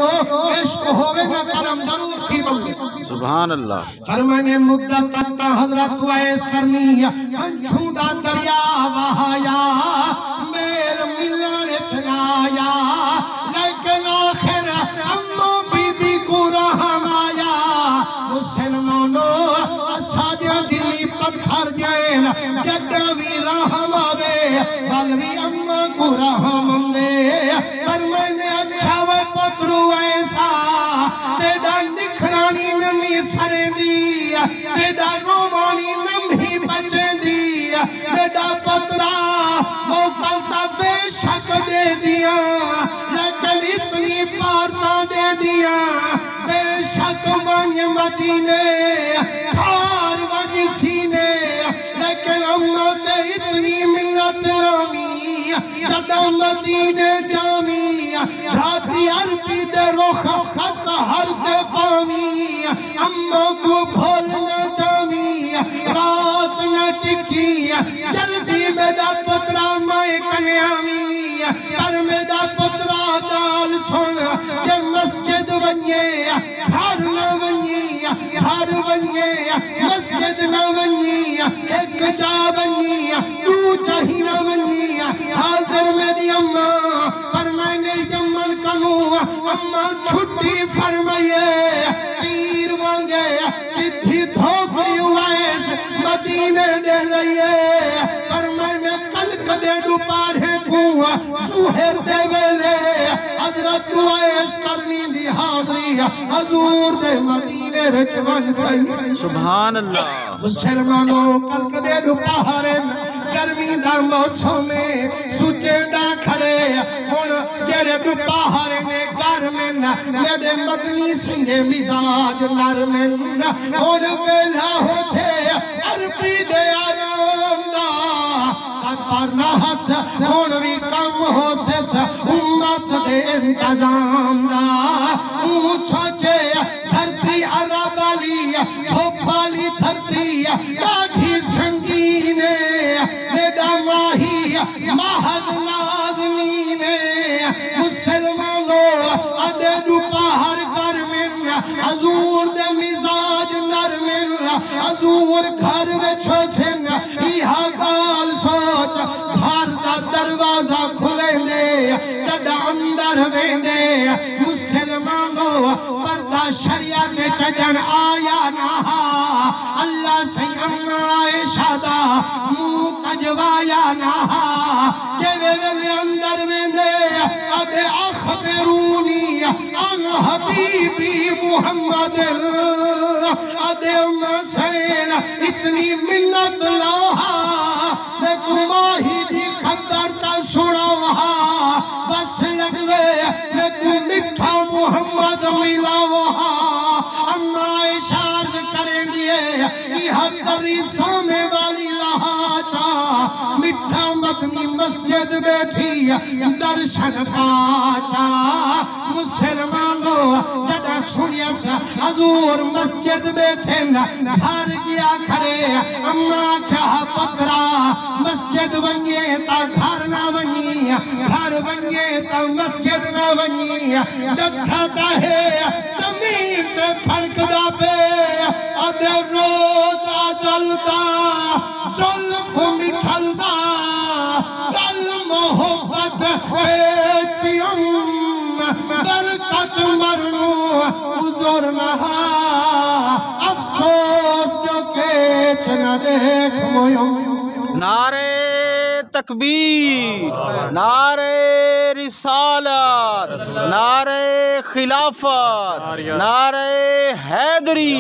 सुनो इश्क होवे ना करम जरूर थी बंदे। सुभान अल्लाह। फरमाने मुद्दत तक हजरत वैस करनी छूदा दरिया वहाया मेल मिलने छाया लेकिन आखिर अम्मा बीबी को रहम आया। मुसलमानों साजा दिली पत्थर जैन जड्डा भी रहम आवे बल भी अम्मा को रहम दे। पर मैंने अच्छा वे पत्रू ऐसा तेरा निखरानी नमी सरे दी तेरा रोमानी नमी बचे दी तेरा पत्रा मौका का बेशक दे दिया लेकिन इतनी पारता दे दिया बेशक बन मदीने खार बन सीने लेकिन अम्मा ते इतनी मिन्नत लामी जदा मदीने जामी राती अरबी दे रोख खत हर दे पावी अम्मा को भूल न जामी रात न टिकी जल्दी मेरा पुत्रा मैं कन्यामी पर मेरा पुत्रा दाल सुन जे मस्जिद बनिए घर न बनिए घर बनिए मस्जिद न बनिए एक जा बनिए तू चाही न बनिए हाजिर मेरी अम्मा पर मैंने जमन कनू अम्मा छुट्टी फरमाइए तीर मांगे सीधी धोखड़ी वैस मदीने दे लइए पर मैंने कल कदे दुपारे कुआ सुहेर दे वेले हजरत वैस करनी दी हाजरी हजूर दे मदीने विच बन गई। सुभान अल्लाह। मुसलमानों कल कदे दुपारे गर्मी दा मौसम सुचे दा खड़े हुण जेड़े दुपहर ने घर में मेरे मदनी सिंह मिजाज नरम हुण वेला हो से अरबी दे आराम दा पर ना हस हुण भी कम हो से उम्मत दे इंतजाम दा सोचे धरती अरब वाली धूप वाली धरती काठी संगीने बेटा माही महद नाज़नी ने मुसलमानों अदे दुपहर कर में हजूर दे मिजाज नरम हजूर घर में छोसेन इहा गाल सोच घर दा दरवाजा खुले दे जड़ा अंदर वेंदे मुसलमानों पर्दा शरीयत चजन आया ना अल्लाह सही अम्मा आयशा दा मुंह कजवाया ना जेरे वेले अंदर वेंदे अदे अखबरूनी अन हबीबी मुहम्मद अदे हुसैन इतनी मिन्नत लाहा मैं कुमाही दी खबर का सुनावा बस लगवे मैं तू मिठा मुहम्मद मिलावा अम्मा इशारत करेंगे यह करी सामे वाली लहाजा मिठा मदनी मस्जिद बैठी दर्शन पाचा। मुसलमानों जड़ा सुनिया सा हजूर मस्जिद बैठे घर गया खड़े अम्मा क्या पकड़ा मस्जिद बनिए ता घर ना बनिए घर बनिए ता मस्जिद ना बनिए डठा है जमीन पे फड़कदा पे अदे रोज जलदा जुल्फ मिठलदा कल मोहब्बत पियम बरकत मरनू हुजूर नहा अफसोस जो के चना देख मोयो। नारे तकबीर, नारे रिसालत, नारे खिलाफत, नारे हैदरी।